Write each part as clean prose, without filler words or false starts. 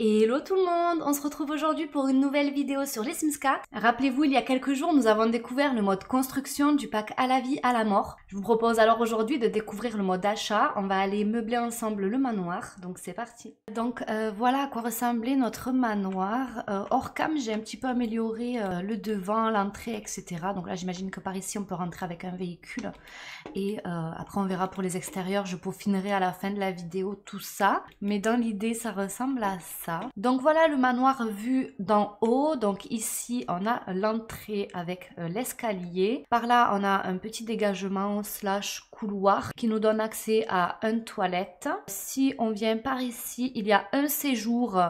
Hello tout le monde, on se retrouve aujourd'hui pour une nouvelle vidéo sur les Sims 4. Rappelez-vous, il y a quelques jours, nous avons découvert le mode construction du pack à la vie, à la mort. Je vous propose alors aujourd'hui de découvrir le mode achat. On va aller meubler ensemble le manoir, donc c'est parti. Donc voilà à quoi ressemblait notre manoir. Hors cam, j'ai un petit peu amélioré le devant, l'entrée, etc. Donc là, j'imagine que par ici, on peut rentrer avec un véhicule. Et après, on verra pour les extérieurs, je peaufinerai à la fin de la vidéo tout ça. Mais dans l'idée, ça ressemble à ça. Donc voilà le manoir vu d'en haut. Donc ici on a l'entrée avec l'escalier. Par là on a un petit dégagement slash couloir qui nous donne accès à une toilette. Si on vient par ici, il y a un séjour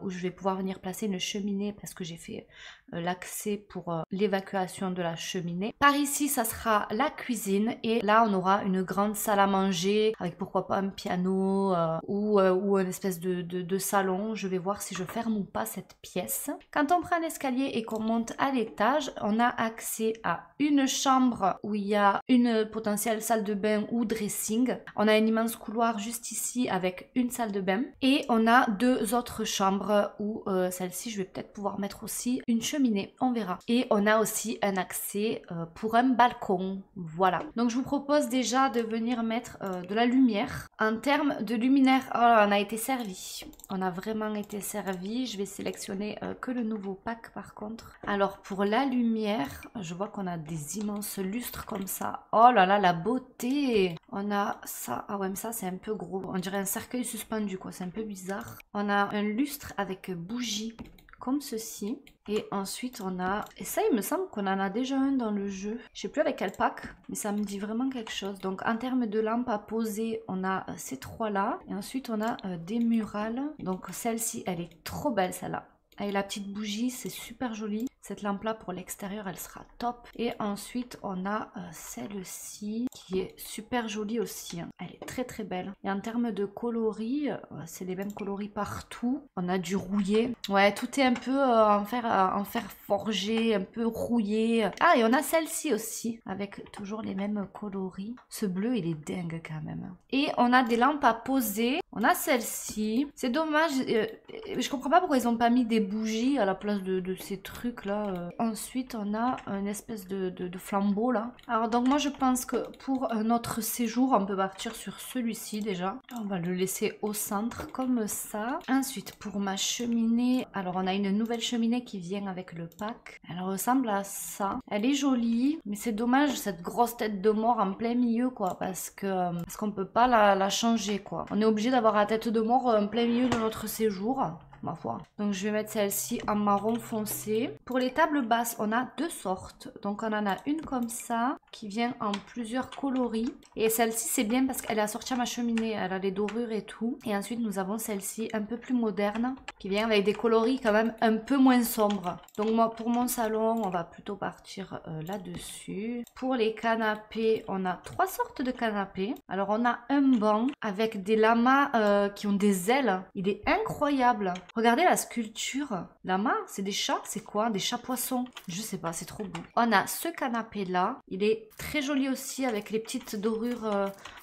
où je vais pouvoir venir placer une cheminée parce que j'ai fait l'accès pour l'évacuation de la cheminée. Par ici ça sera la cuisine et là on aura une grande salle à manger avec pourquoi pas un piano ou une espèce de salon. Je vais voir si je ferme ou pas cette pièce. Quand on prend un escalier et qu'on monte à l'étage, on a accès à une chambre où il y a une potentielle salle de bain ou dressing. On a un immense couloir juste ici avec une salle de bain et on a deux autres chambres où celle-ci je vais peut-être pouvoir mettre aussi une cheminée, on verra. Et on a aussi un accès pour un balcon, voilà. Donc je vous propose déjà de venir mettre de la lumière. En termes de luminaire, oh, on a été servi. On a vraiment été servi. Je vais sélectionner que le nouveau pack par contre. Alors pour la lumière, je vois qu'on a des immenses lustres comme ça. Oh là là, la beauté! On a ça. Ah ouais, mais ça c'est un peu gros. On dirait un cercueil suspendu quoi, c'est un peu bizarre. On a un lustre avec bougie comme ceci. Et ensuite on a, et ça il me semble qu'on en a déjà un dans le jeu. Je sais plus avec quel pack, mais ça me dit vraiment quelque chose. Donc en termes de lampes à poser, on a ces trois là. Et ensuite on a des murales. Donc celle-ci, elle est trop belle celle-là. Avec la petite bougie, c'est super joli. Cette lampe là pour l'extérieur, elle sera top. Et ensuite on a celle-ci qui est super jolie aussi, hein. Elle est très très belle. Et en termes de coloris, c'est les mêmes coloris partout. On a du rouillé. Ouais, tout est un peu en fer forgé, un peu rouillé. Ah, et on a celle-ci aussi avec toujours les mêmes coloris. Ce bleu il est dingue quand même. Et on a des lampes à poser. On a celle-ci. C'est dommage, je comprends pas pourquoi ils ont pas mis des bougies à la place de ces trucs là. Ensuite on a une espèce de flambeau là. Alors donc moi je pense que pour notre séjour on peut partir sur celui-ci déjà. On va le laisser au centre comme ça. Ensuite pour ma cheminée, alors on a une nouvelle cheminée qui vient avec le pack. Elle ressemble à ça. Elle est jolie mais c'est dommage cette grosse tête de mort en plein milieu quoi, parce qu'on peut pas la changer quoi. On est obligé d'avoir la tête de mort en plein milieu de notre séjour, ma foi. Donc je vais mettre celle-ci en marron foncé. Pour les tables basses, on a deux sortes. Donc on en a une comme ça, qui vient en plusieurs coloris. Et celle-ci c'est bien parce qu'elle est assortie à ma cheminée. Elle a les dorures et tout. Et ensuite nous avons celle-ci un peu plus moderne, qui vient avec des coloris quand même un peu moins sombres. Donc moi pour mon salon, on va plutôt partir là-dessus. Pour les canapés, on a trois sortes de canapés. Alors on a un banc avec des lamas qui ont des ailes. Il est incroyable. Regardez la sculpture. Lama, c'est des chats? C'est quoi? Des chats poissons? Je sais pas, c'est trop beau. On a ce canapé là. Il est très joli aussi avec les petites dorures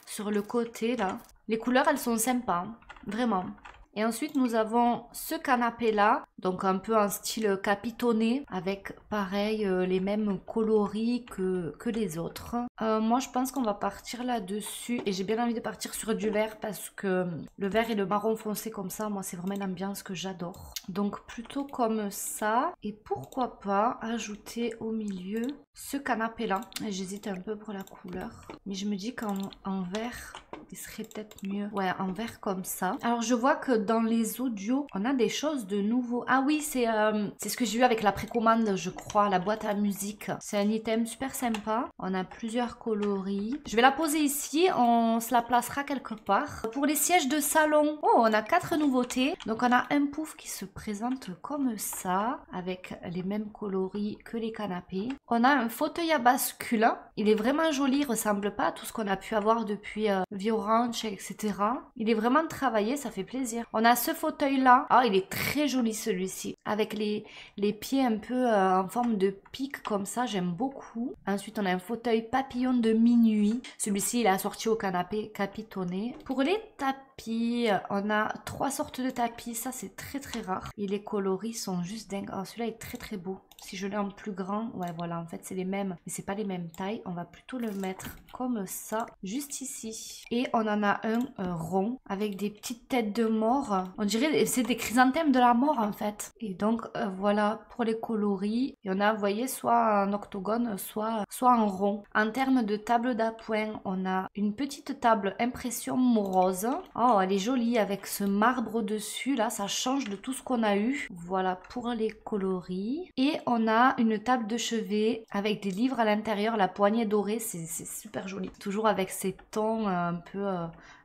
sur le côté là. Les couleurs, elles sont sympas, hein, vraiment. Et ensuite, nous avons ce canapé-là, donc un peu en style capitonné, avec pareil les mêmes coloris que les autres. Moi, je pense qu'on va partir là-dessus. Et j'ai bien envie de partir sur du vert parce que le vert et le marron foncé comme ça, moi, c'est vraiment une ambiance que j'adore. Donc plutôt comme ça. Et pourquoi pas ajouter au milieu ce canapé-là. J'hésite un peu pour la couleur. Mais je me dis qu'en vert, il serait peut-être mieux. Ouais, en vert comme ça. Alors je vois que dans les audios, on a des choses de nouveau. Ah oui, c'est ce que j'ai eu avec la précommande, je crois, la boîte à musique. C'est un item super sympa. On a plusieurs coloris. Je vais la poser ici, on se la placera quelque part. Pour les sièges de salon, oh, on a 4 nouveautés. Donc on a un pouf qui se présente comme ça, avec les mêmes coloris que les canapés. On a un fauteuil à bascule. Il est vraiment joli, il ressemble pas à tout ce qu'on a pu avoir depuis Viorange, etc. Il est vraiment travaillé, ça fait plaisir. On a ce fauteuil là. Ah, il est très joli celui-ci. Avec les pieds un peu en forme de pic comme ça, j'aime beaucoup. Ensuite, on a un fauteuil papillon de minuit. Celui-ci, il est assorti au canapé capitonné. Pour les tapis, tapis. On a 3 sortes de tapis, ça c'est très très rare. Et les coloris sont juste dingues. Oh, celui-là est très très beau. Si je l'ai en plus grand, ouais voilà, en fait c'est les mêmes, mais c'est pas les mêmes tailles. On va plutôt le mettre comme ça, juste ici. Et on en a un rond avec des petites têtes de mort. On dirait c'est des chrysanthèmes de la mort en fait. Et donc voilà pour les coloris. Il y en a, vous voyez, soit en octogone, soit en rond. En termes de table d'appoint, on a une petite table impression morose. Oh, elle est jolie avec ce marbre dessus. Là, ça change de tout ce qu'on a eu. Voilà pour les coloris. Et on a une table de chevet avec des livres à l'intérieur, la poignée dorée. C'est super joli. Toujours avec ces tons un peu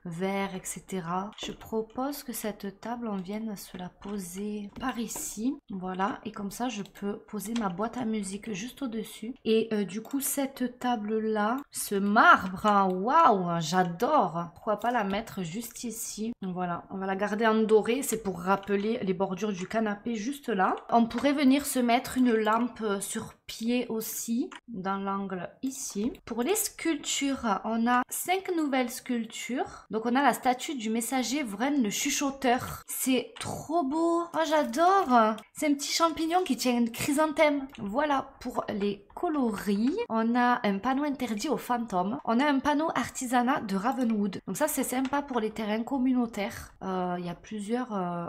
vert, etc. Je propose que cette table, on vienne se la poser par ici. Voilà, et comme ça, je peux poser ma boîte à musique juste au-dessus. Et du coup, cette table-là, ce marbre, hein, waouh, j'adore. Pourquoi pas la mettre juste ici? Voilà, on va la garder en doré. C'est pour rappeler les bordures du canapé juste là. On pourrait venir se mettre une lampe sur pied aussi, dans l'angle ici. Pour les sculptures, on a 5 nouvelles sculptures. Donc on a la statue du messager Vren le chuchoteur. C'est trop beau. Oh j'adore. C'est un petit champignon qui tient une chrysanthème. Voilà pour les coloris. On a un panneau interdit aux fantômes. On a un panneau artisanat de Ravenwood. Donc ça c'est sympa pour les terrains communautaires. Il y a plusieurs...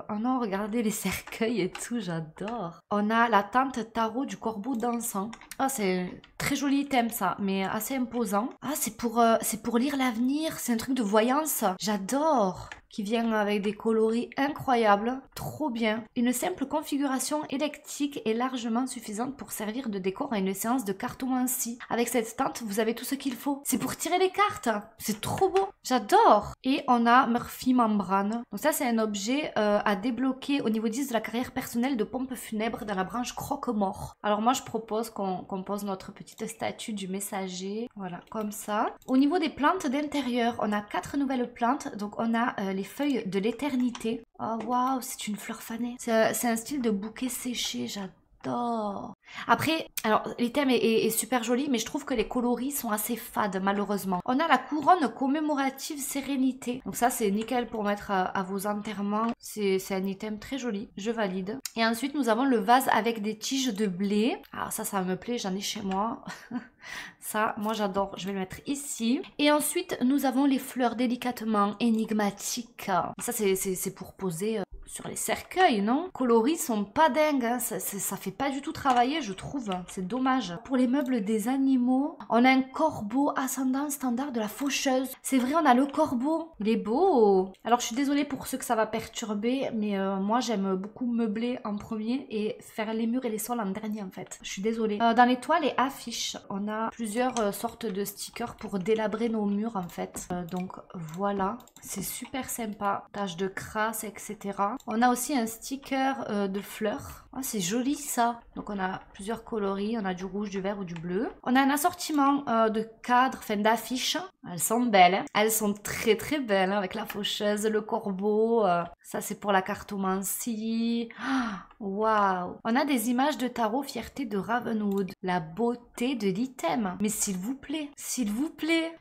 Oh non, regardez les cercueils et tout, j'adore. On a la tente tarot du corbeau dansant. Ah, c'est très joli item ça, mais assez imposant. Ah, c'est pour lire l'avenir, c'est un truc de voyance. J'adore. Qui vient avec des coloris incroyables, trop bien. Une simple configuration électrique est largement suffisante pour servir de décor à une séance de cartomancie. Avec cette tente, vous avez tout ce qu'il faut. C'est pour tirer les cartes. C'est trop beau. J'adore. Et on a Murphy Membrane. Donc ça, c'est un objet à débloquer au niveau 10 de la carrière personnelle de pompe funèbre dans la branche croque-mort. Alors moi, je propose qu'on pose notre petite statue du messager. Voilà, comme ça. Au niveau des plantes d'intérieur, on a 4 nouvelles plantes. Donc on a les feuilles de l'éternité. Oh waouh, c'est une fleur fanée. C'est un style de bouquet séché, j'adore. Après, alors l'item est super joli, mais je trouve que les coloris sont assez fades malheureusement. On a la couronne commémorative sérénité. Donc ça c'est nickel pour mettre à vos enterrements. C'est un item très joli, je valide. Et ensuite nous avons le vase avec des tiges de blé. Alors ça me plaît, j'en ai chez moi. Ça, moi j'adore, je vais le mettre ici. Et ensuite, nous avons les fleurs délicatement énigmatiques. Ça, c'est pour poser sur les cercueils, non? Coloris sont pas dingues, hein. Ça fait pas du tout travailler, je trouve. C'est dommage. Pour les meubles des animaux, on a un corbeau ascendant standard de la faucheuse. C'est vrai, on a le corbeau. Il est beau. Alors, je suis désolée pour ceux que ça va perturber, mais moi, j'aime beaucoup meubler en premier et faire les murs et les sols en dernier, en fait. Je suis désolée. Dans les toiles et affiches, on a plusieurs sortes de stickers pour délabrer nos murs, en fait. Donc, voilà. C'est super sympa. Taches de crasse, etc. On a aussi un sticker de fleurs. Oh, c'est joli ça. Donc on a plusieurs coloris. On a du rouge, du vert ou du bleu. On a un assortiment de cadres, enfin d'affiches. Elles sont belles. Hein. Elles sont très très belles. Hein, avec la faucheuse, le corbeau. Ça c'est pour la cartomancie. Waouh. On a des images de tarot fierté de Ravenwood. La beauté de l'item. Mais s'il vous plaît,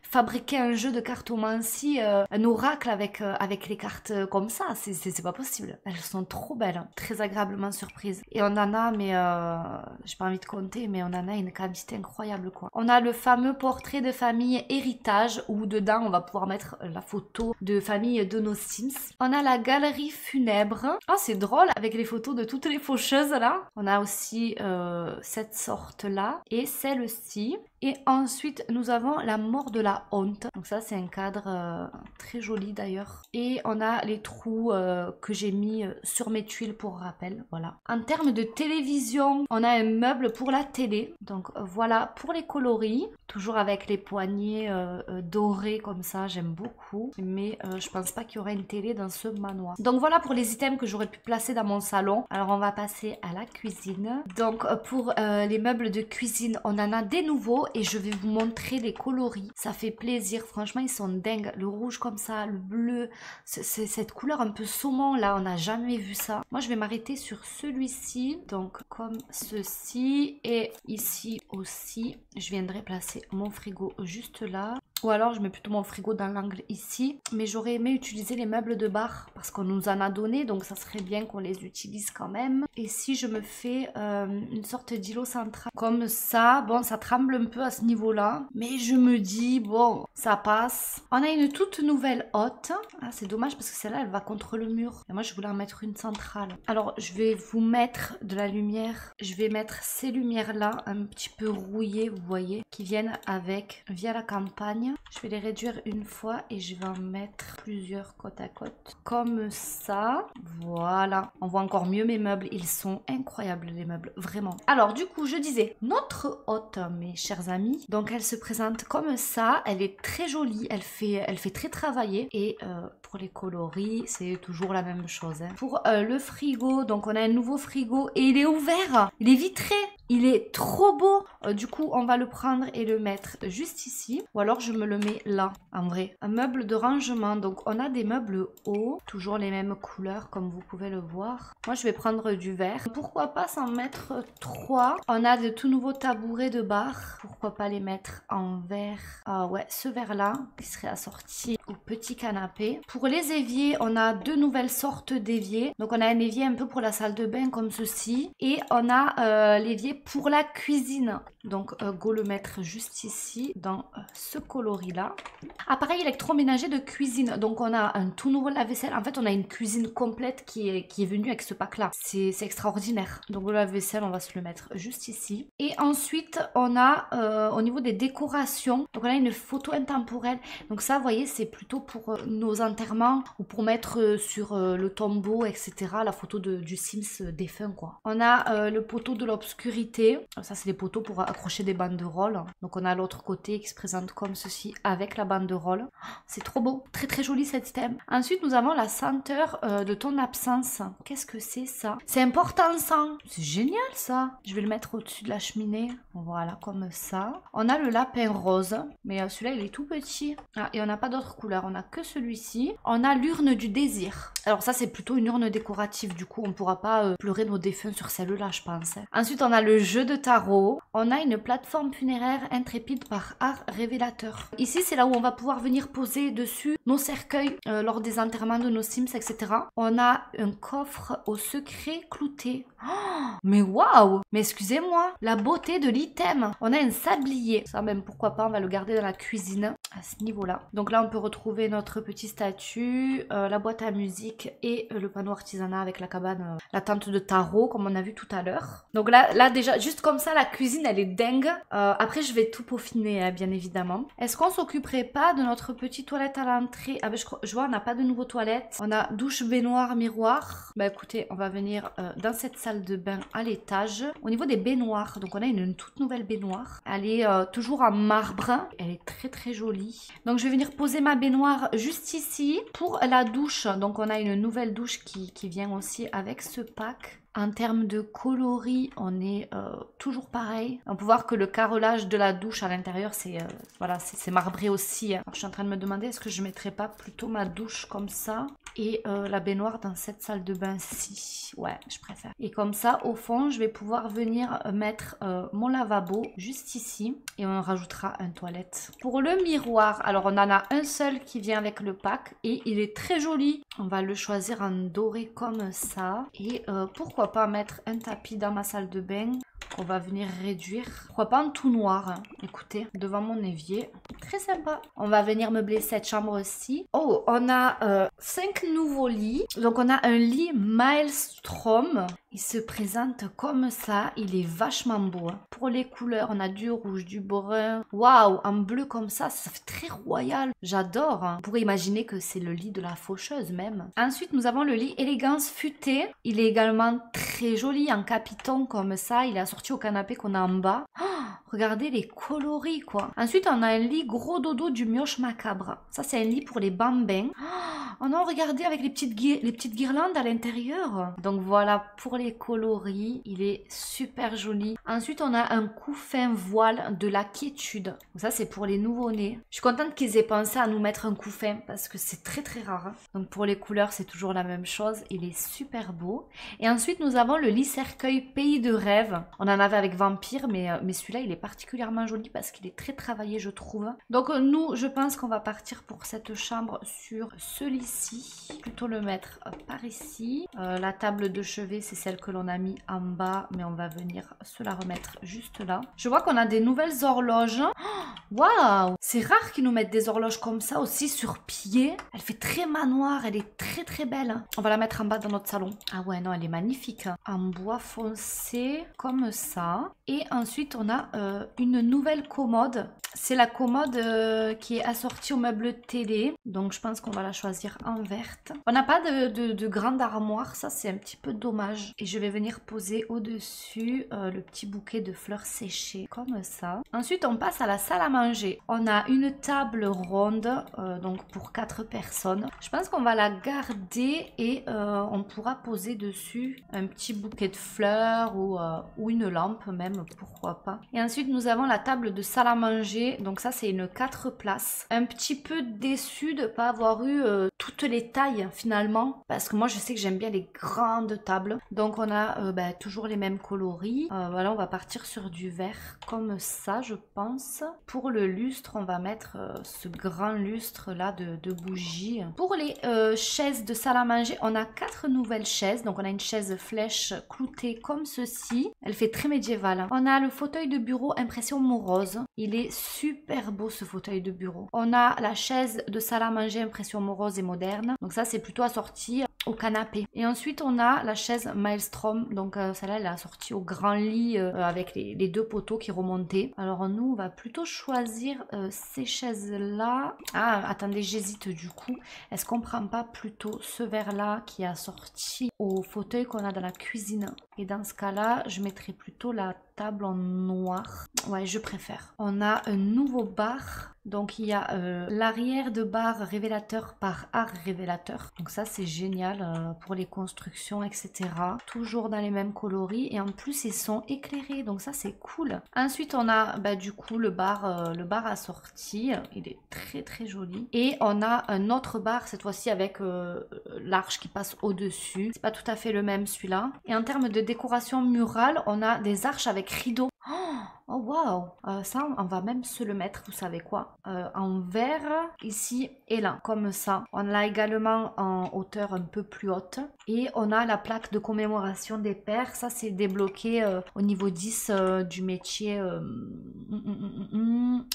fabriquer un jeu de cartomancie, un oracle avec les cartes comme ça, c'est pas possible. Elles sont trop belles, hein. Très agréablement surprises. Et on en a, mais j'ai pas envie de compter, mais on en a une quantité incroyable quoi. On a le fameux portrait de famille héritage où dedans on va pouvoir mettre la photo de famille de nos Sims. On a la galerie funèbre. Ah, c'est drôle avec les photos de toutes les faucheuses là. On a aussi cette sorte là et celle-ci. Et ensuite, nous avons la mort de la honte. Donc ça, c'est un cadre très joli d'ailleurs. Et on a les trous que j'ai mis sur mes tuiles pour rappel. Voilà. En termes de télévision, on a un meuble pour la télé. Donc voilà pour les coloris. Toujours avec les poignées dorées comme ça, j'aime beaucoup. Mais je pense pas qu'il y aura une télé dans ce manoir. Donc voilà pour les items que j'aurais pu placer dans mon salon. Alors on va passer à la cuisine. Donc pour les meubles de cuisine, on en a des nouveaux. Et je vais vous montrer les coloris. Ça fait plaisir. Franchement, ils sont dingues. Le rouge comme ça, le bleu. C'est cette couleur un peu saumon là. On n'a jamais vu ça. Moi, je vais m'arrêter sur celui-ci. Donc, comme ceci. Et ici aussi, je viendrai placer mon frigo juste là. Ou alors je mets plutôt mon frigo dans l'angle ici. Mais j'aurais aimé utiliser les meubles de bar parce qu'on nous en a donné, donc ça serait bien qu'on les utilise quand même. Et si je me fais une sorte d'îlot central comme ça, bon ça tremble un peu à ce niveau-là, mais je me dis bon ça passe. On a une toute nouvelle hotte. Ah c'est dommage parce que celle-là elle va contre le mur. Et moi je voulais en mettre une centrale. Alors je vais vous mettre de la lumière. Je vais mettre ces lumières-là un petit peu rouillées, vous voyez, qui viennent avec via la campagne. Je vais les réduire une fois et je vais en mettre plusieurs côte à côte. Comme ça. Voilà. On voit encore mieux mes meubles. Ils sont incroyables les meubles. Vraiment. Alors du coup je disais, notre hotte mes chers amis. Donc elle se présente comme ça. Elle est très jolie. Elle fait très travaillée. Et pour les coloris c'est toujours la même chose. Hein. Pour le frigo, donc on a un nouveau frigo et il est ouvert. Il est vitré. Il est trop beau. Du coup, on va le prendre et le mettre juste ici. Ou alors, je me le mets là, en vrai. Un meuble de rangement. Donc, on a des meubles hauts. Toujours les mêmes couleurs, comme vous pouvez le voir. Moi, je vais prendre du vert. Pourquoi pas s'en mettre 3. On a de tout nouveaux tabourets de bar. Pourquoi pas les mettre en vert. Ah ouais, ce vert-là, qui serait assorti au petit canapé. Pour les éviers, on a 2 nouvelles sortes d'éviers. Donc, on a un évier un peu pour la salle de bain, comme ceci. Et on a l'évier pour la cuisine. Donc go le mettre juste ici dans ce coloris là. Appareil électroménager de cuisine. Donc on a un tout nouveau lave-vaisselle. En fait on a une cuisine complète qui est venue avec ce pack là. C'est extraordinaire. Donc le lave-vaisselle on va se le mettre juste ici. Et ensuite on a au niveau des décorations. Donc on a une photo intemporelle. Donc ça vous voyez c'est plutôt pour nos enterrements ou pour mettre sur le tombeau etc. La photo du Sims défunt quoi. On a le poteau de l'obscurité. Ça c'est des poteaux pour accrocher des banderoles. Donc on a l'autre côté qui se présente comme ceci avec la banderole. C'est trop beau, très très joli cet item. Ensuite nous avons la senteur de ton absence. Qu'est-ce que c'est ça? C'est important ça. C'est génial ça. Je vais le mettre au-dessus de la cheminée. Voilà comme ça. On a le lapin rose. Mais celui-là il est tout petit. Ah, et on n'a pas d'autre couleur. On a que celui-ci. On a l'urne du désir. Alors ça c'est plutôt une urne décorative. Du coup on ne pourra pas pleurer nos défunts sur celle-là je pense. Ensuite on a le jeu de tarot. On a une plateforme funéraire intrépide par art révélateur. Ici, c'est là où on va pouvoir venir poser dessus nos cercueils lors des enterrements de nos Sims, etc. On a un coffre au secret clouté. Oh, mais waouh! Mais excusez-moi, la beauté de l'item. On a un sablier. Ça même, pourquoi pas, on va le garder dans la cuisine à ce niveau-là. Donc là, on peut retrouver notre petit statut, la boîte à musique et le panneau artisanat avec la cabane, la tente de tarot, comme on a vu tout à l'heure. Donc là déjà, juste comme ça, la cuisine, elle est dingue. Après, je vais tout peaufiner, hein, bien évidemment. Est-ce qu'on s'occuperait pas de notre petite toilette à l'entrée? Ah ben, je vois, on n'a pas de nouveau toilette. On a douche, baignoire, miroir. Bah écoutez, on va venir dans cette salle de bain à l'étage. Au niveau des baignoires, donc on a une toute nouvelle baignoire. Elle est toujours en marbre. Elle est très très jolie. Donc je vais venir poser ma baignoire juste ici. Pour la douche, donc on a une nouvelle douche qui vient aussi avec ce pack. En termes de coloris, on est toujours pareil. On peut voir que le carrelage de la douche à l'intérieur, c'est voilà, c'est marbré aussi. Alors, je suis en train de me demander est-ce que je mettrais pas plutôt ma douche comme ça et la baignoire dans cette salle de bain-ci. Ouais, je préfère. Et comme ça, au fond, je vais pouvoir venir mettre mon lavabo juste ici et on rajoutera une toilette. Pour le miroir, alors on en a un seul qui vient avec le pack et il est très joli. On va le choisir en doré comme ça. Et pourquoi pas mettre un tapis dans ma salle de bain qu'on va venir réduire. Pourquoi pas en tout noir, hein. Écoutez, devant mon évier. Très sympa. On va venir meubler cette chambre-ci. Oh, on a 5 nouveaux lits. Donc on a un lit Maelstrom. Il se présente comme ça. Il est vachement beau. Hein. Pour les couleurs, on a du rouge, du brun. Waouh, en bleu comme ça fait très royal. J'adore. Hein. On pourrait imaginer que c'est le lit de la faucheuse même. Ensuite, nous avons le lit élégance futée. Il est également très joli en capiton comme ça. Il est assorti au canapé qu'on a en bas. Oh, regardez les coloris quoi. Ensuite, on a un lit gros dodo du mioche macabre. Ça, c'est un lit pour les bambins. Oh non, regardez avec les petites guirlandes à l'intérieur. Donc voilà, pour les coloris, il est super joli. Ensuite, on a un couffin voile de la quiétude. Donc ça, c'est pour les nouveau-nés. Je suis contente qu'ils aient pensé à nous mettre un couffin parce que c'est très très rare. Hein. Donc pour les couleurs, c'est toujours la même chose. Il est super beau. Et ensuite, nous avons le lit cercueil pays de rêve. On en avait avec Vampire, mais celui-là, il est particulièrement joli parce qu'il est très travaillé, je trouve. Donc nous, je pense qu'on va partir pour cette chambre sur celui-ci. Plutôt le mettre par ici. La table de chevet, c'est celle que l'on a mis en bas, mais on va venir se la remettre juste là. Je vois qu'on a des nouvelles horloges. Waouh! C'est rare qu'ils nous mettent des horloges comme ça aussi sur pied. Elle fait très manoir, elle est très très belle. On va la mettre en bas dans notre salon. Ah ouais, non, elle est magnifique. En bois foncé, comme ça. Et ensuite, on a une nouvelle commode. C'est la commode qui est assortie au meuble télé. Donc, je pense qu'on va la choisir en verte. On n'a pas de grande armoire. Ça, c'est un petit peu dommage. Et je vais venir poser au-dessus le petit bouquet de fleurs séchées. Comme ça. Ensuite, on passe à la salle à manger. On a une table ronde. Donc, pour 4 personnes. Je pense qu'on va la garder et on pourra poser dessus un petit bouquet de fleurs ou une lampe même, pourquoi pas. Et ensuite, nous avons la table de salle à manger. Donc ça, c'est une 4 places. Un petit peu déçue de ne pas avoir eu toutes les tailles finalement. Parce que moi, je sais que j'aime bien les grandes tables. Donc on a toujours les mêmes coloris. Voilà, on va partir sur du vert comme ça, je pense. Pour le lustre, on va mettre ce grand lustre là de bougies. Pour les chaises de salle à manger, on a 4 nouvelles chaises. Donc on a une chaise flèche cloutée comme ceci. Elle fait très médiévale. On a le fauteuil de bureau impression morose. Il est super beau ce fauteuil de bureau. On a la chaise de salle à manger impression morose et moderne. Donc ça, c'est plutôt assorti au canapé. Et ensuite, on a la chaise Maelstrom. Donc celle-là, elle est assortie au grand lit avec les 2 poteaux qui remontaient. Alors nous, on va plutôt choisir ces chaises-là. Ah, attendez, j'hésite du coup. Est-ce qu'on prend pas plutôt ce verre-là qui est assorti au fauteuil qu'on a dans la cuisine? Et dans ce cas-là, je mettrai plutôt la table en noir. Ouais, je préfère. On a un nouveau bar. Donc il y a l'arrière de bar révélateur par art révélateur. Donc ça, c'est génial pour les constructions, etc. Toujours dans les mêmes coloris. Et en plus, ils sont éclairés. Donc ça, c'est cool. Ensuite, on a du coup le bar assorti. Il est très très joli. Et on a un autre bar, cette fois-ci avec l'arche qui passe au-dessus. C'est pas tout à fait le même celui-là. Et en termes de décoration murale, on a des arches avec rideaux. Oh waouh, ça on va même se le mettre, vous savez quoi, en vert ici et là, comme ça. On l'a également en hauteur un peu plus haute. Et on a la plaque de commémoration des pères. Ça, c'est débloqué au niveau 10 du métier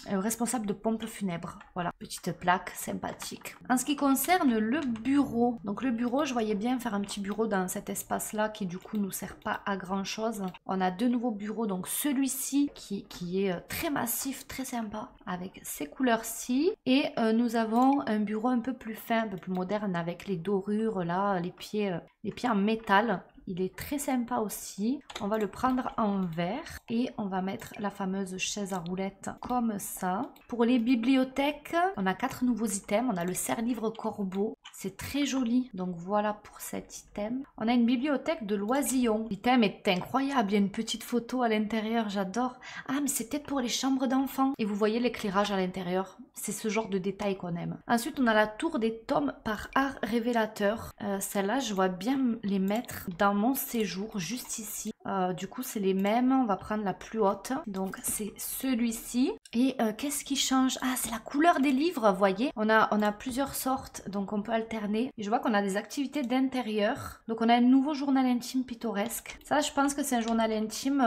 responsable de pompe funèbre. Voilà, petite plaque sympathique. En ce qui concerne le bureau, donc le bureau, je voyais bien faire un petit bureau dans cet espace-là qui du coup nous sert pas à grand-chose. On a 2 nouveaux bureaux, donc celui-ci qui est très massif, très sympa, avec ces couleurs-ci. Et nous avons un bureau un peu plus fin, un peu plus moderne, avec les dorures là, les pieds en métal. Il est très sympa aussi. On va le prendre en vert et on va mettre la fameuse chaise à roulettes comme ça. Pour les bibliothèques, on a 4 nouveaux items. On a le serre-livre corbeau. C'est très joli. Donc voilà pour cet item. On a une bibliothèque de Loisillon. L'item est incroyable. Il y a une petite photo à l'intérieur. J'adore. Ah, mais c'est peut-être pour les chambres d'enfants. Et vous voyez l'éclairage à l'intérieur. C'est ce genre de détail qu'on aime. Ensuite, on a la tour des tomes par art révélateur. Celle-là, je vois bien les mettre dans mon séjour juste ici. Du coup, c'est les mêmes. On va prendre la plus haute. Donc, c'est celui-ci. Et qu'est-ce qui change? Ah, c'est la couleur des livres, vous voyez. On a plusieurs sortes, donc on peut alterner. Et je vois qu'on a des activités d'intérieur. Donc, on a un nouveau journal intime pittoresque. Ça, je pense que c'est un journal intime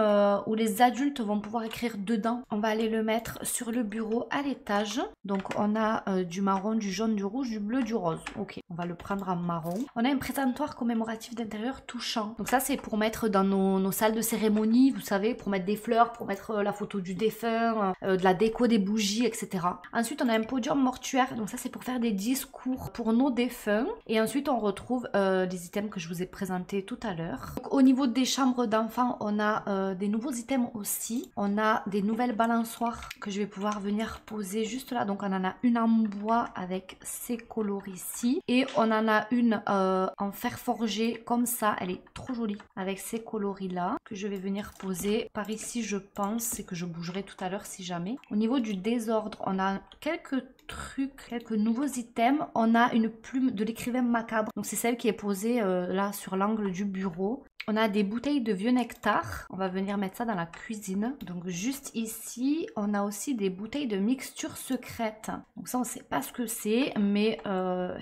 où les adultes vont pouvoir écrire dedans. On va aller le mettre sur le bureau à l'étage. Donc, on a du marron, du jaune, du rouge, du bleu, du rose. Ok, on va le prendre en marron. On a un présentoir commémoratif d'intérieur touchant. Donc, ça, c'est pour mettre dans nos salles de cérémonie, vous savez, pour mettre des fleurs, pour mettre la photo du défunt, de la déco, des bougies, etc. Ensuite, on a un podium mortuaire. Donc ça, c'est pour faire des discours pour nos défunts. Et ensuite, on retrouve les items que je vous ai présentés tout à l'heure. Au niveau des chambres d'enfants, on a des nouveaux items aussi. On a des nouvelles balançoires que je vais pouvoir venir poser juste là. Donc, on en a une en bois avec ces coloris-ci. Et on en a une en fer forgé comme ça. Elle est trop jolie avec ces coloris-là. là que je vais venir poser par ici, je pense. C'est que je bougerai tout à l'heure si jamais. Au niveau du désordre, on a quelques trucs, quelques nouveaux items. On a une plume de l'écrivain macabre. Donc c'est celle qui est posée là sur l'angle du bureau. On a des bouteilles de vieux nectar. On va venir mettre ça dans la cuisine. Donc juste ici, on a aussi des bouteilles de mixture secrète. Donc ça, on ne sait pas ce que c'est, mais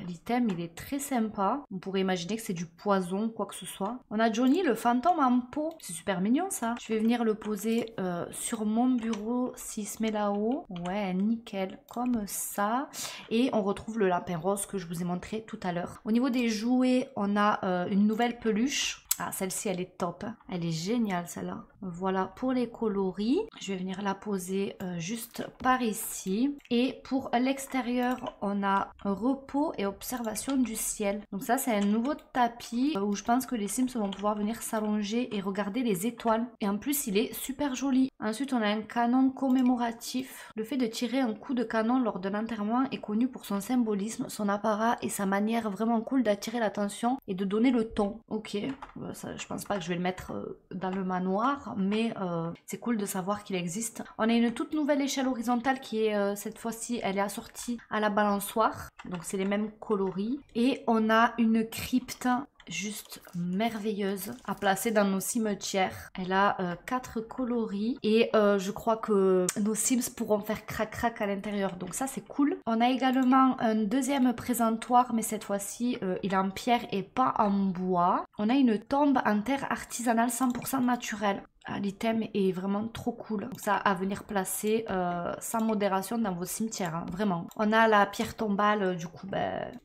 l'item, il est très sympa. On pourrait imaginer que c'est du poison, quoi que ce soit. On a Johnny, le fantôme en pot. C'est super mignon, ça. Je vais venir le poser sur mon bureau s'il se met là-haut. Ouais, nickel, comme ça. Et on retrouve le lapin rose que je vous ai montré tout à l'heure. Au niveau des jouets, on a une nouvelle peluche. Ah, celle-ci, elle est top. Elle est géniale, celle-là. Voilà, pour les coloris, je vais venir la poser juste par ici. Et pour l'extérieur, on a repos et observation du ciel. Donc ça, c'est un nouveau tapis où je pense que les Sims vont pouvoir venir s'allonger et regarder les étoiles. Et en plus, il est super joli. Ensuite, on a un canon commémoratif. Le fait de tirer un coup de canon lors de l'enterrement est connu pour son symbolisme, son apparat et sa manière vraiment cool d'attirer l'attention et de donner le ton. Ok. Ça, je pense pas que je vais le mettre dans le manoir, mais c'est cool de savoir qu'il existe. On a une toute nouvelle échelle horizontale qui est cette fois-ci, elle est assortie à la balançoire, donc c'est les mêmes coloris. Et on a une crypte juste merveilleuse à placer dans nos cimetières. Elle a 4 coloris et je crois que nos Sims pourront faire crac-crac à l'intérieur, donc ça c'est cool. On a également un deuxième présentoir, mais cette fois-ci il est en pierre et pas en bois. On a une tombe en terre artisanale 100% naturelle. L'item est vraiment trop cool. Donc ça à venir placer sans modération dans vos cimetières, hein, vraiment. On a la pierre tombale du coup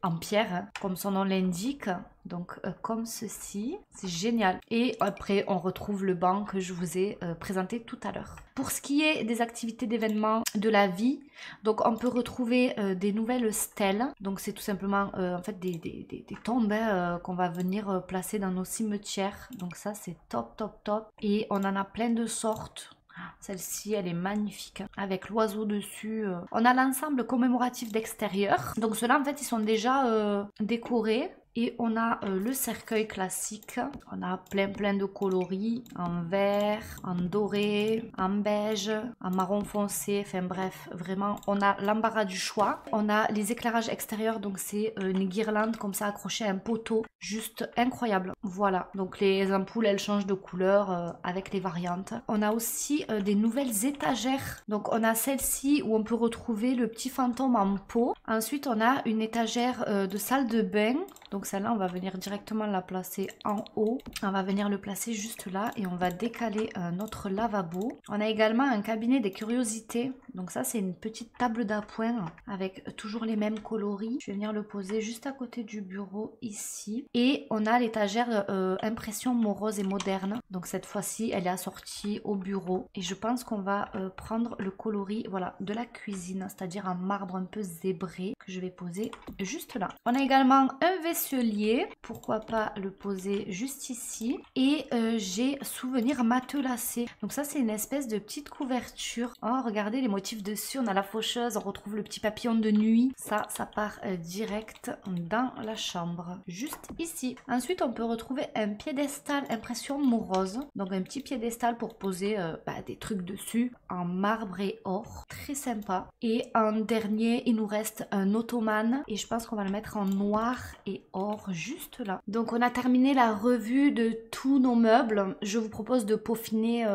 en pierre, hein, comme son nom l'indique. Donc comme ceci, c'est génial. Et après on retrouve le banc que je vous ai présenté tout à l'heure. Pour ce qui est des activités d'événements de la vie, donc on peut retrouver des nouvelles stèles. Donc c'est tout simplement en fait des tombes qu'on va venir placer dans nos cimetières. Donc ça c'est top top top. Et on en a plein de sortes. Celle-ci, elle est magnifique, avec l'oiseau dessus. On a l'ensemble commémoratif d'extérieur. Donc ceux-là, en fait, ils sont déjà décorés. Et on a le cercueil classique. On a plein de coloris. En vert, en doré, en beige, en marron foncé. Enfin bref, vraiment, on a l'embarras du choix. On a les éclairages extérieurs. Donc c'est une guirlande comme ça accrochée à un poteau. Juste incroyable. Voilà, donc les ampoules, elles changent de couleur avec les variantes. On a aussi des nouvelles étagères. Donc on a celle-ci où on peut retrouver le petit fantôme en pot. Ensuite, on a une étagère de salle de bain. Donc celle-là, on va venir directement la placer en haut. On va venir le placer juste là et on va décaler notre lavabo. On a également un cabinet des curiosités. Donc ça, c'est une petite table d'appoint avec toujours les mêmes coloris. Je vais venir le poser juste à côté du bureau ici. Et on a l'étagère impression morose et moderne. Donc cette fois-ci, elle est assortie au bureau. Et je pense qu'on va prendre le coloris voilà, de la cuisine, c'est-à-dire un marbre un peu zébré que je vais poser juste là. On a également un vaisselier. Pourquoi pas le poser juste ici. Et j'ai souvenir matelassé. Donc ça, c'est une espèce de petite couverture. Oh, regardez les motifs dessus. On a la faucheuse, on retrouve le petit papillon de nuit. Ça part direct dans la chambre. Juste ici. Ensuite, on peut retrouver un piédestal impression morose. Donc un petit piédestal pour poser des trucs dessus en marbre et or. Très sympa. Et en dernier, il nous reste un ottoman. Et je pense qu'on va le mettre en noir et or juste là. Donc on a terminé la revue de tous nos meubles. Je vous propose de peaufiner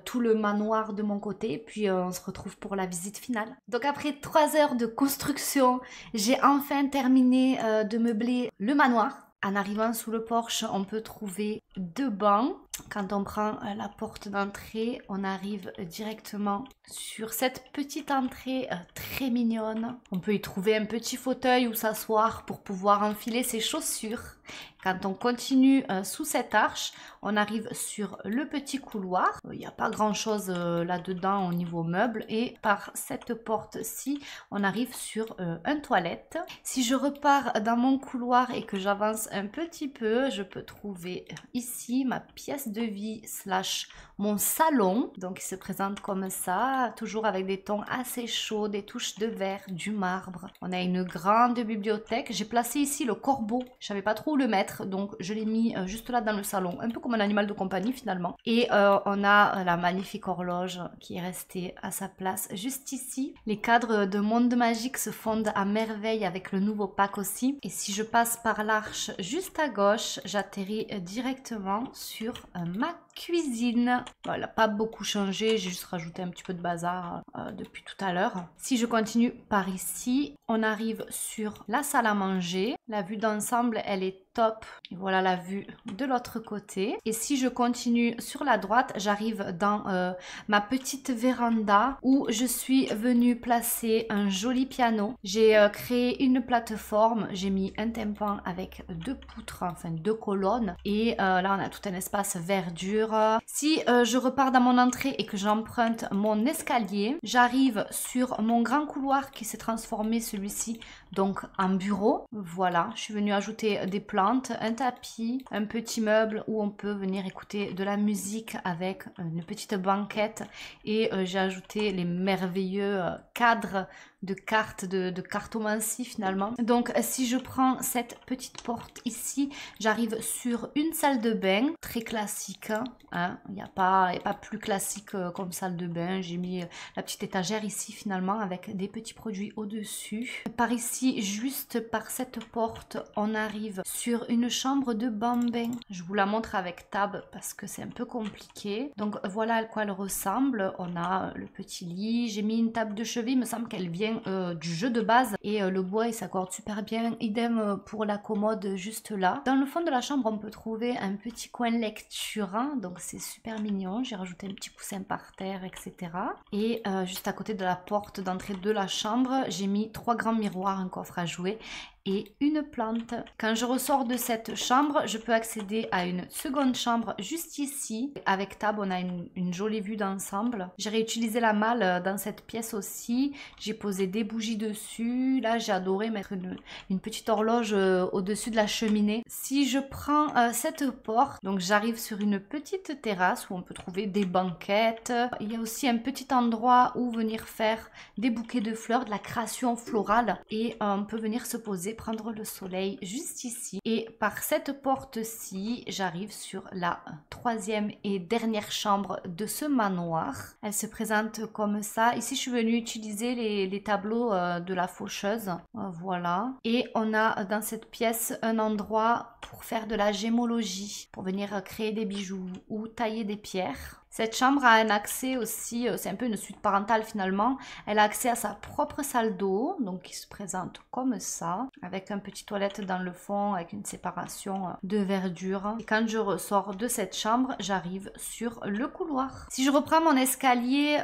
tout le manoir de mon côté. Puis on se retrouve pour la visite finale. Donc après 3 heures de construction, j'ai enfin terminé de meubler le manoir. En arrivant sous le porche, on peut trouver 2 bancs. Quand on prend la porte d'entrée, on arrive directement sur cette petite entrée très mignonne. On peut y trouver un petit fauteuil où s'asseoir pour pouvoir enfiler ses chaussures. Quand on continue sous cette arche, on arrive sur le petit couloir. Il n'y a pas grand chose là-dedans au niveau meuble. Et par cette porte-ci, on arrive sur une toilette. Si je repars dans mon couloir et que j'avance un petit peu, je peux trouver ici ma pièce de vie slash mon salon. Donc il se présente comme ça, toujours avec des tons assez chauds, des touches de verre, du marbre. On a une grande bibliothèque. J'ai placé ici le corbeau. Je savais pas trop où le mettre, donc je l'ai mis juste là dans le salon, un peu comme un animal de compagnie finalement. Et on a la magnifique horloge qui est restée à sa place juste ici. Les cadres de Monde Magique se fondent à merveille avec le nouveau pack aussi. Et si je passe par l'arche juste à gauche, j'atterris directement sur ma cuisine. Bon, elle n'a pas beaucoup changé, j'ai juste rajouté un petit peu de bazar depuis tout à l'heure. Si je continue par ici, on arrive sur la salle à manger. La vue d'ensemble, elle est top. Et voilà la vue de l'autre côté. Et si je continue sur la droite, j'arrive dans ma petite véranda où je suis venue placer un joli piano. J'ai créé une plateforme, j'ai mis un tympan avec 2 poutres, enfin 2 colonnes. Et là, on a tout un espace verdure. Si je repars dans mon entrée et que j'emprunte mon escalier, j'arrive sur mon grand couloir qui s'est transformé celui-ci donc en bureau. Voilà, je suis venue ajouter des plantes, un tapis, un petit meuble où on peut venir écouter de la musique avec une petite banquette et j'ai ajouté les merveilleux cadres de cartes, de cartomancie finalement. Donc si je prends cette petite porte ici, j'arrive sur une salle de bain très classique. Hein. Il n'y a pas plus classique comme salle de bain. J'ai mis la petite étagère ici finalement avec des petits produits au-dessus. Par ici, juste par cette porte, on arrive sur une chambre de bambin. Je vous la montre avec tab parce que c'est un peu compliqué. Donc voilà à quoi elle ressemble. On a le petit lit. J'ai mis une table de chevet. Il me semble qu'elle vient du jeu de base et le bois il s'accorde super bien. Idem pour la commode juste là. Dans le fond de la chambre, on peut trouver un petit coin lecture. Hein, donc c'est super mignon. J'ai rajouté un petit coussin par terre, etc. Et juste à côté de la porte d'entrée de la chambre, j'ai mis 3 grands miroirs, un coffre à jouer et une plante. Quand je ressors de cette chambre, je peux accéder à une seconde chambre juste ici. Avec tab, on a une jolie vue d'ensemble. J'ai réutilisé la malle dans cette pièce aussi. J'ai posé des bougies dessus. Là, j'ai adoré mettre une petite horloge au-dessus de la cheminée. Si je prends cette porte, donc j'arrive sur une petite terrasse où on peut trouver des banquettes. Il y a aussi un petit endroit où venir faire des bouquets de fleurs, de la création florale. Et on peut venir se poser, prendre le soleil juste ici. Et par cette porte-ci, j'arrive sur la 3e et dernière chambre de ce manoir. Elle se présente comme ça. Ici, je suis venue utiliser les tableaux de la faucheuse. Voilà. Et on a dans cette pièce un endroit pour faire de la gémologie, pour venir créer des bijoux ou tailler des pierres. Cette chambre a un accès aussi, c'est un peu une suite parentale finalement. Elle a accès à sa propre salle d'eau, donc qui se présente comme ça, avec un petit toilette dans le fond, avec une séparation de verdure. Et quand je ressors de cette chambre, j'arrive sur le couloir. Si je reprends mon escalier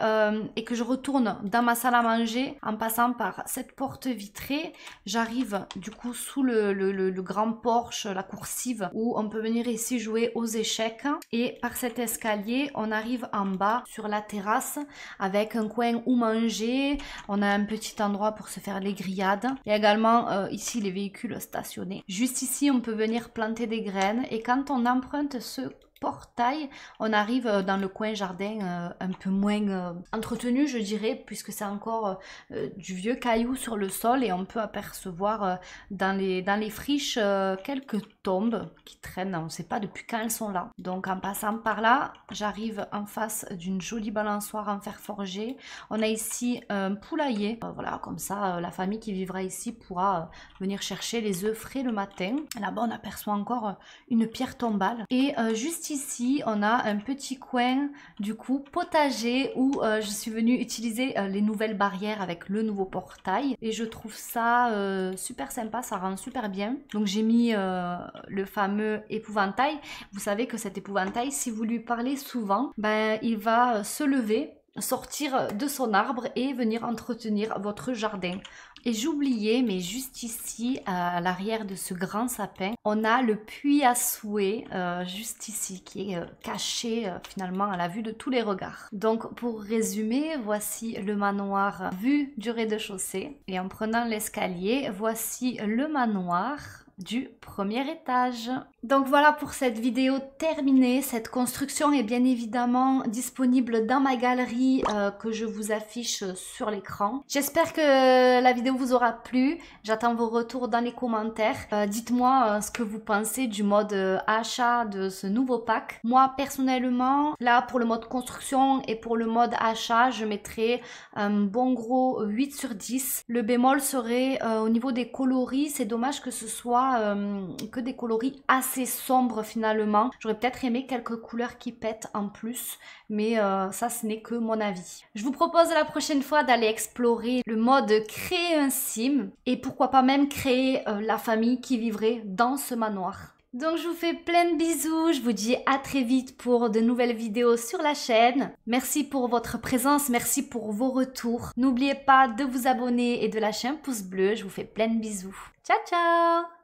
et que je retourne dans ma salle à manger, en passant par cette porte vitrée, j'arrive du coup sous le grand porche, la coursive, où on peut venir ici jouer aux échecs. Et par cet escalier, on arrive en bas sur la terrasse avec un coin où manger. On a un petit endroit pour se faire les grillades. Il y a également ici les véhicules stationnés. Juste ici, on peut venir planter des graines. Et quand on emprunte ce portail, on arrive dans le coin jardin un peu moins entretenu, je dirais, puisque c'est encore du vieux caillou sur le sol et on peut apercevoir dans les friches quelques tombes qui traînent, on ne sait pas depuis quand elles sont là. Donc en passant par là, j'arrive en face d'une jolie balançoire en fer forgé. On a ici un poulailler, voilà, comme ça la famille qui vivra ici pourra venir chercher les œufs frais le matin. Là-bas on aperçoit encore une pierre tombale et juste ici, on a un petit coin du coup potager où je suis venue utiliser les nouvelles barrières avec le nouveau portail et je trouve ça super sympa, ça rend super bien. Donc j'ai mis le fameux épouvantail. Vous savez que cet épouvantail, si vous lui parlez souvent, ben il va se lever, sortir de son arbre et venir entretenir votre jardin. Et j'oubliais, mais juste ici, à l'arrière de ce grand sapin, on a le puits à souhait, juste ici, qui est caché finalement à la vue de tous les regards. Donc pour résumer, voici le manoir vu du rez-de-chaussée. Et en prenant l'escalier, voici le manoir du premier étage. Donc voilà pour cette vidéo terminée. Cette construction est bien évidemment disponible dans ma galerie que je vous affiche sur l'écran. J'espère que la vidéo vous aura plu. J'attends vos retours dans les commentaires. Dites-moi ce que vous pensez du mode achat de ce nouveau pack. Moi personnellement, là pour le mode construction et pour le mode achat, je mettrai un bon gros 8 sur 10. Le bémol serait au niveau des coloris. C'est dommage que ce soit que des coloris assez sombres finalement. J'aurais peut-être aimé quelques couleurs qui pètent en plus, mais ça ce n'est que mon avis. Je vous propose la prochaine fois d'aller explorer le mode créer un sim et pourquoi pas même créer la famille qui vivrait dans ce manoir. Donc je vous fais plein de bisous, je vous dis à très vite pour de nouvelles vidéos sur la chaîne. Merci pour votre présence, merci pour vos retours. N'oubliez pas de vous abonner et de lâcher un pouce bleu, je vous fais plein de bisous. Ciao ciao!